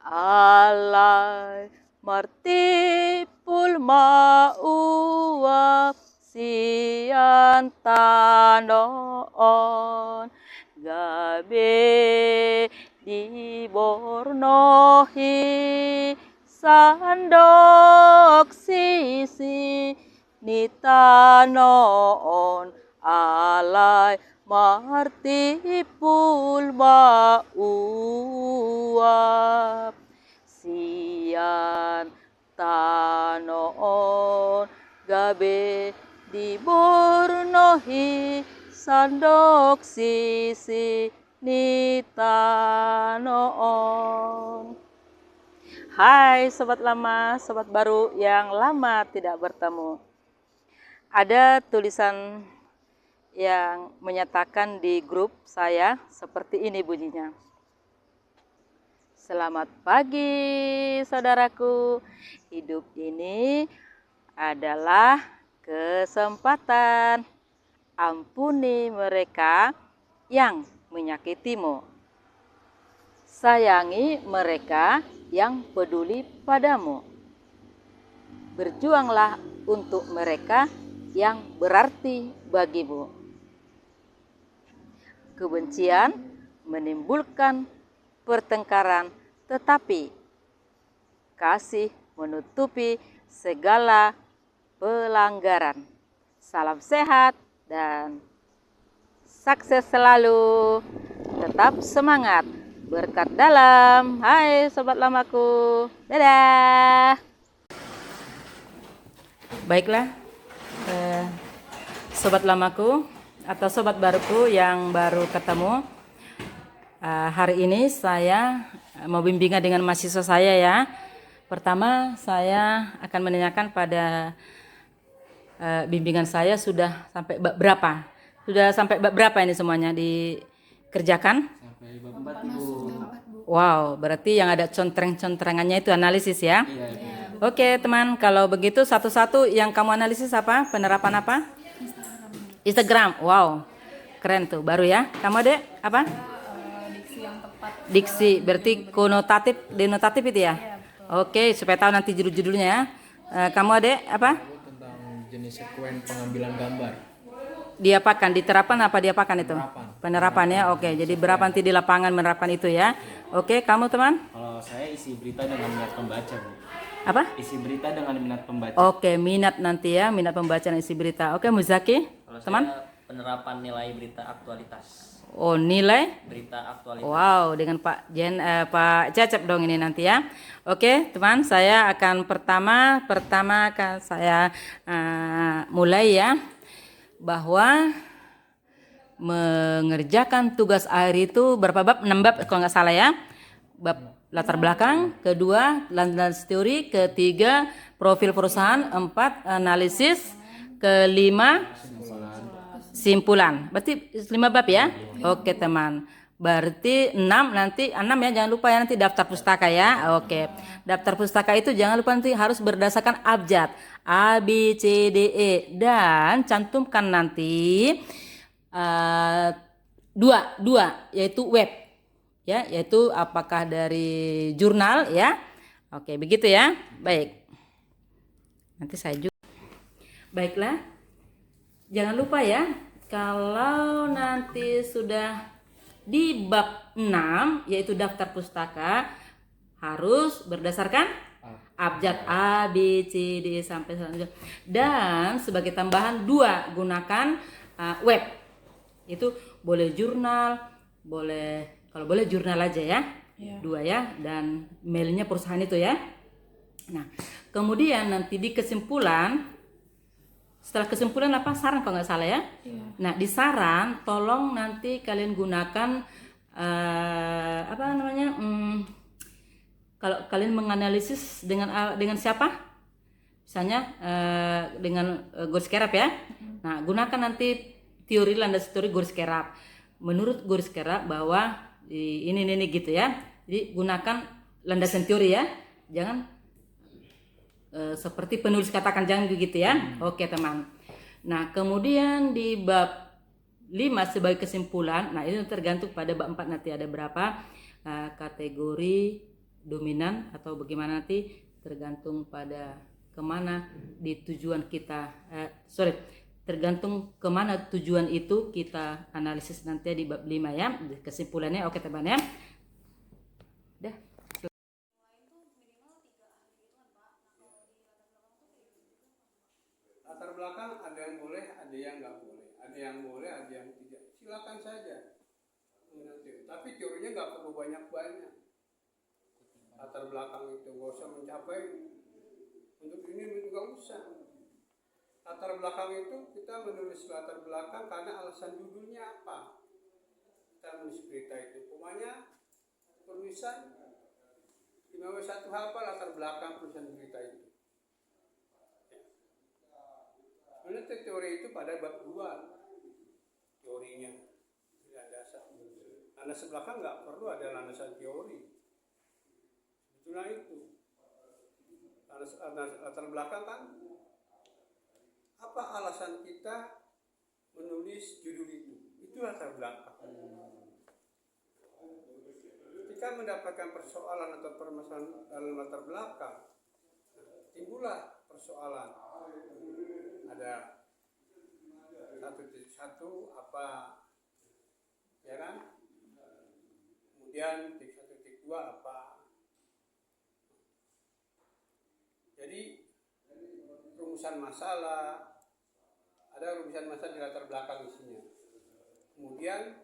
alai martipul ma'uwa siantanoon gabe dibornohi sandok sisi nitanoon alai martipul ma'uwa sian tanoon gabe dibornohi sandok sisi nitanoon. Hai sobat lama, sobat baru yang lama tidak bertemu. Ada tulisan yang menyatakan di grup saya seperti ini bunyinya. Selamat pagi saudaraku, hidup ini adalah kesempatan. Ampuni mereka yang menyakitimu. Sayangi mereka yang peduli padamu. Berjuanglah untuk mereka yang berarti bagimu. Kebencian menimbulkan pertengkaran, tetapi kasih menutupi segala pelanggaran. Salam sehat dan sukses selalu. Tetap semangat, berkat dalam. Hai sobat lamaku, dadah. Baiklah, sobat lamaku atau sobat baruku yang baru ketemu. Hari ini saya mau bimbingan dengan mahasiswa saya ya. Pertama saya akan menanyakan pada bimbingan saya sudah sampai bab berapa? Sudah sampai bab berapa ini semuanya dikerjakan? Sampai bab 4, Bu. Wow, berarti yang ada contreng-contrengannya itu analisis ya? Iya. Oke teman, kalau begitu satu-satu yang kamu analisis apa? Penerapan apa? Instagram. Wow, keren tuh, baru ya. Kamu Dek, apa? Diksi yang tepat. Diksi, berarti konotatif, denotatif itu ya? Oke, supaya tahu nanti judul-judulnya ya. Kamu Adek, apa? Tentang jenis sekuen pengambilan gambar. Diapakan, diterapkan apa diapakan itu? Penerapan. Penerapan ya, oke. Jadi berapa nanti di lapangan menerapkan itu ya? Oke, kamu teman? Kalau saya isi berita dengan minat pembaca, Bu. Apa? Isi berita dengan minat pembaca. Oke, minat nanti ya, minat pembacaan isi berita. Oke, Muzaki, Kalau teman? saya penerapan nilai berita aktualitas. Oh, nilai? Berita aktualitas. Wow, dengan Pak Pak Cecep dong ini nanti ya. Oke, teman, saya akan pertama akan saya mulai ya, bahwa mengerjakan tugas akhir itu berapa bab? 6 bab kalau nggak salah ya. Bab latar belakang, kedua landasan teori, ketiga profil perusahaan, 4 analisis, kelima simpulan. Berarti 5 bab ya? Oke teman. Berarti 6 nanti 6 ya, jangan lupa ya nanti daftar pustaka ya. Oke. Daftar pustaka itu jangan lupa nanti harus berdasarkan abjad A B C D E dan cantumkan nanti dua yaitu web ya, yaitu apakah dari jurnal ya. Oke, begitu ya. Baik. Nanti saya juga. Baiklah. Jangan lupa ya, kalau nanti sudah di bab 6 yaitu daftar pustaka harus berdasarkan abjad A, B, C, D sampai selanjutnya. Dan sebagai tambahan 2 gunakan web. Itu boleh jurnal, boleh kalau boleh jurnal aja ya. 2 ya, dan mailnya perusahaan itu ya. Nah, kemudian nanti di kesimpulan, setelah kesimpulan apa, saran kalau nggak salah ya. Nah di saran tolong nanti kalian gunakan apa namanya, kalau kalian menganalisis dengan siapa, misalnya dengan Goris Kerap ya. Nah gunakan nanti teori landasan teori Goris Kerap. Menurut Goris Kerap bahwa ini gitu ya. Jadi gunakan landasan teori ya, jangan seperti penulis katakan, jangan begitu ya. Oke teman. Nah kemudian di bab 5 sebagai kesimpulan, nah itu tergantung pada bab 4 nanti ada berapa kategori dominan atau bagaimana nanti tergantung pada kemana di tujuan kita, tergantung kemana tujuan itu kita analisis nanti di bab 5 ya. Kesimpulannya oke teman ya. Dah. Latar belakang ada yang boleh, ada yang nggak boleh, ada yang boleh, ada yang tidak. Silakan saja. Tapi teorinya nggak perlu banyak-banyak. Latar belakang itu nggak usah mencapai untuk ini juga usah. Latar belakang itu kita menulis latar belakang karena alasan judulnya apa. Kita menulis berita itu. Pokoknya penulisan 5W1H apa latar belakang penulisan berita itu. Sebenarnya teori itu pada bab 2 teorinya tidak dasar. Landasan belakang nggak perlu ada landasan teori. Sebetulnya itu latar belakang kan apa alasan kita menulis judul itu latar belakang. Ketika mendapatkan persoalan atau permasalahan dalam latar belakang, timbullah persoalan. Ada 1.1 apa ya kan, kemudian 1.2 apa. Jadi rumusan masalah, ada rumusan masalah di latar belakang isinya. Kemudian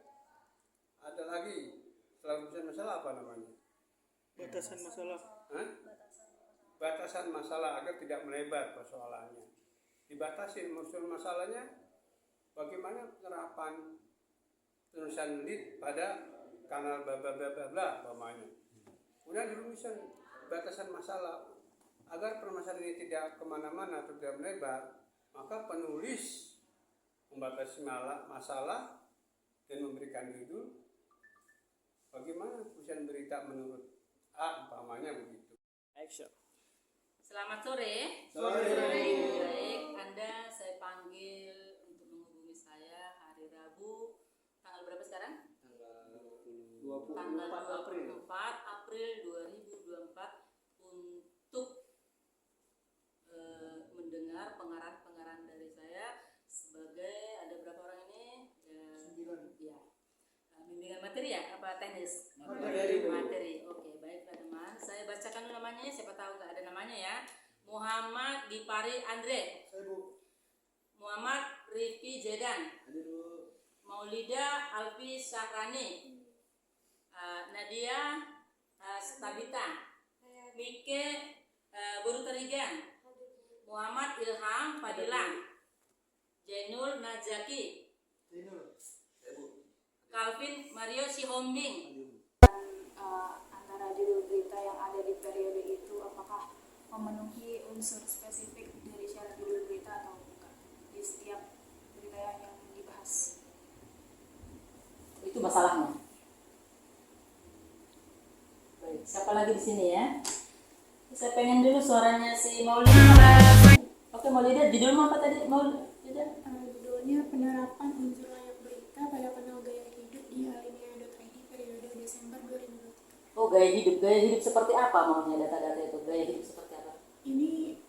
ada lagi setelah rumusan masalah apa namanya, Batasan masalah. batasan masalah agar tidak melebar persoalannya. Dibatasi rumusan masalahnya, bagaimana penerapan tulisan lead pada kanal bla bla bla bla bla umpamanya. Kemudian dirumuskan batasan masalah agar permasalahan ini tidak kemana-mana atau tidak melebar, maka penulis membatasi masalah dan memberikan judul bagaimana tulisan berita menurut A umpamanya begitu. Action. Selamat sore. Sore. Baik, Anda saya panggil untuk menghubungi saya hari Rabu tanggal berapa sekarang? Tanggal 24 April 2024 untuk mendengar pengarahan dari saya sebagai ada berapa orang ini? 9. Ya. Bimbingan materi ya? Apa teknis? Materi. Oke, baiklah teman. Saya bacakan dulu namanya, siapa tahu nggak ada namanya ya. Muhammad Dipari Andre. Muhammad Rifki Jedan. Maulida Alfi Syahrani. Nadia Stabita. Mike Guru Terigan. Muhammad Ilham Fadilah. Jainul Najaki. Calvin Mario Sihombing. Antara judul berita yang ada di periode itu apakah memenuhi unsur spesifik dari syarat judul berita atau bukan di setiap berita yang dibahas. Itu masalahnya. Baik, siapa lagi di sini ya? Saya pengen dulu suaranya si Maulida. Oke, Maulida, judulmu apa tadi? Maulida? Judulnya penerapan unsur layak berita pada kanal gaya hidup di alinea.id periode Desember 2023. Oh, gaya hidup seperti apa maunya data-data itu? Gaya hidup seperti apa? Ini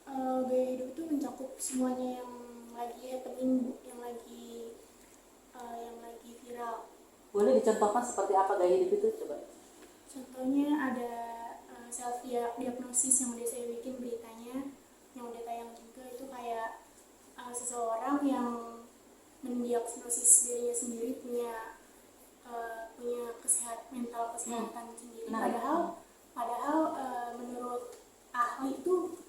gaya hidup itu mencakup semuanya yang lagi happening, yang lagi viral. Boleh dicontohkan seperti apa gaya hidup itu? Coba. Contohnya ada self diagnosis yang udah saya bikin beritanya, yang udah tayang juga, itu kayak seseorang yang mendiagnosis dirinya sendiri punya mental kesehatan sendiri. Padahal menurut ahli itu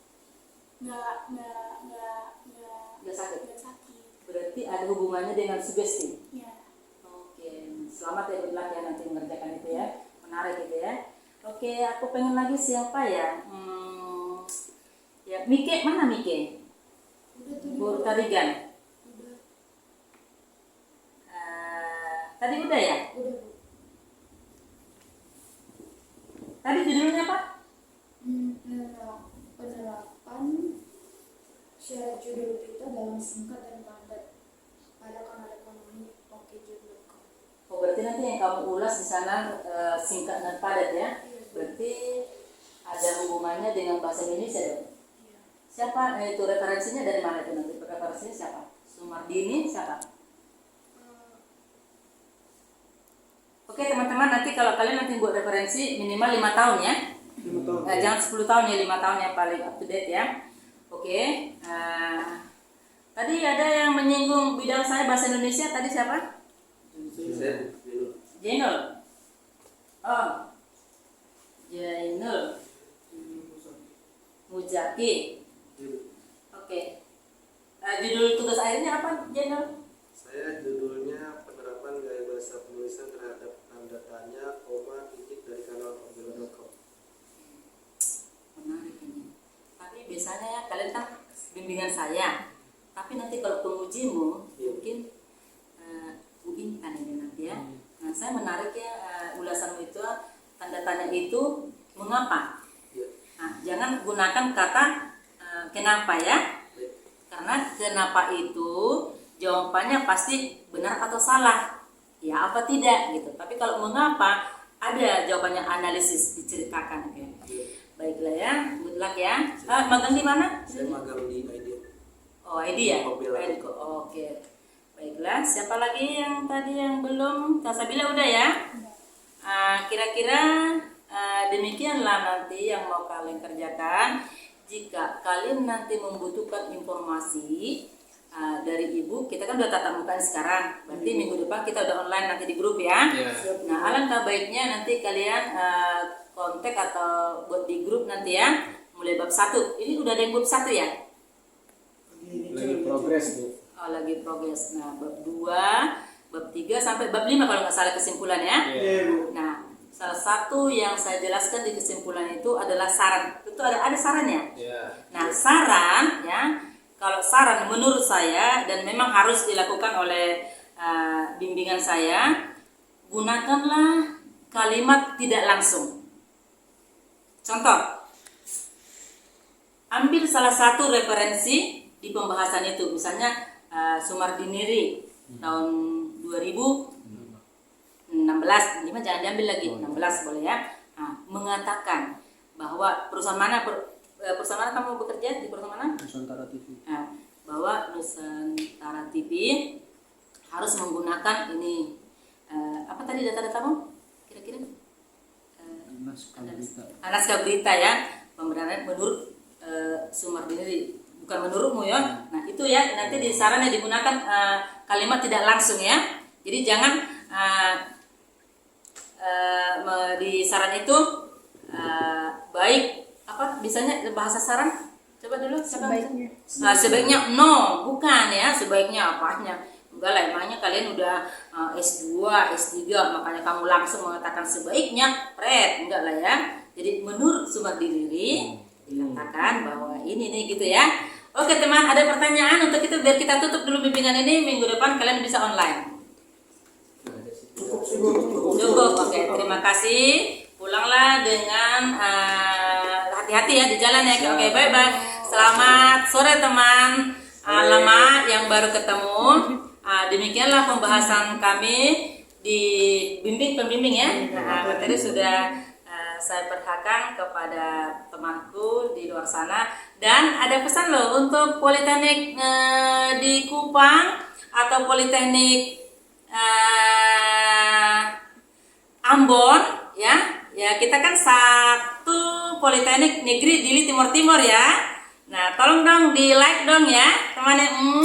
nggak sakit. Berarti ada hubungannya dengan sugesti. Ya. Oke, selamat ya Budlak ya nanti mengerjakan itu ya. Menarik gitu ya. Oke, aku pengen lagi siapa ya? Ya, Mike, mana Mike? Guru Tarigan. Udah. Tadi udah ya? Udah, Bu. Tadi judulnya apa? Penerapan syarat judul berita dalam singkat dan padat pada kanal ekonomi okjob.com. Oh, berarti nanti yang kamu ulas di sana singkat dan padat ya. Berarti ada hubungannya dengan bahasa Indonesia dong. Siapa itu referensinya dari mana itu nanti? Referensinya siapa? Sumardini siapa? Oke teman-teman, nanti kalau kalian nanti buat referensi minimal 5 tahun ya. 5 tahun. Jangan 10 tahun ya, 5 tahun yang paling up to date ya. Oke. Tadi ada yang menyinggung bidang saya bahasa Indonesia, tadi siapa? Jainul. Oh. Jainul Mujaki. Oke. Judul tugas akhirnya apa, Jainul? Saya judulnya penerapan gaya bahasa penulisan terhadap tanda tanya, koma, titik dari kanal Orbelo.com. Menarik ini. Tapi biasanya ya kalian kan bimbingan saya. Tapi nanti kalau pengujimu mungkin Bu Intan ini nanti ya. Nah, saya menarik ya ulasanmu itu, tanda tanya itu mengapa? Nah, jangan gunakan kata kenapa ya. Karena kenapa itu jawabannya pasti benar atau salah, ya apa tidak gitu. Tapi kalau mengapa ada jawabannya, analisis diceritakan ya. Baiklah ya, good luck ya. Magang di mana? Saya magang di ID. Oh ID ya. Kopila. Oke. Baiklah. Siapa lagi yang tadi yang belum? Tasabila udah ya. Kira-kira demikianlah nanti yang mau kalian kerjakan. Jika kalian nanti membutuhkan informasi dari ibu, kita kan udah tatap muka sekarang, berarti minggu depan kita udah online nanti di grup ya. Nah, alangkah baiknya nanti kalian kontak atau buat di grup nanti ya, mulai bab 1. Ini udah ada yang bab 1 ya? Lagi progres Bu. Oh, lagi progres. Nah, bab 2, bab 3 sampai bab 5 kalau nggak salah kesimpulan ya. Nah, salah satu yang saya jelaskan di kesimpulan itu adalah saran. Itu ada sarannya. Nah, saran ya. Kalau saran menurut saya dan memang harus dilakukan oleh bimbingan saya, gunakanlah kalimat tidak langsung. Contoh, ambil salah satu referensi di pembahasan itu, misalnya Sumardiniri tahun 2016, ini mah jangan diambil lagi, 16 boleh ya. Nah, mengatakan bahwa perusahaan mana kamu bekerja, di perusahaan mana? Nusantara TV. Nah, bahwa Nusantara TV harus menggunakan ini apa tadi data-datamu kira-kira? Naskah berita ya, pembenaran menurut Sumardiniri, bukan menurutmu ya. Nah itu ya, nanti di sarannya digunakan kalimat tidak langsung ya. Jadi jangan di saran itu baik apa bisanya bahasa saran, coba dulu sebaiknya. Nah, sebaiknya no, bukan ya, sebaiknya apanya. Enggak lah, emangnya kalian udah S2, S3 makanya kamu langsung mengatakan sebaiknya pret, enggak lah ya. Jadi menurut Sumardiniri dikatakan bahwa ini nih gitu ya. Oke teman, ada pertanyaan untuk itu biar kita tutup dulu bimbingan ini, minggu depan kalian bisa online. Cukup, oke, terima kasih. Pulanglah dengan hati-hati ya di jalan ya. Oke, bye-bye. Selamat sore teman. Lama yang baru ketemu. Demikianlah pembahasan kami di pembimbing ya. Nah, materi sudah saya perhatikan kepada temanku di luar sana, dan ada pesan loh untuk Politeknik di Kupang atau Politeknik Ambon ya. Ya, kita kan satu Politeknik Negeri Dili Timur ya. Nah, tolong dong di like dong ya teman-teman.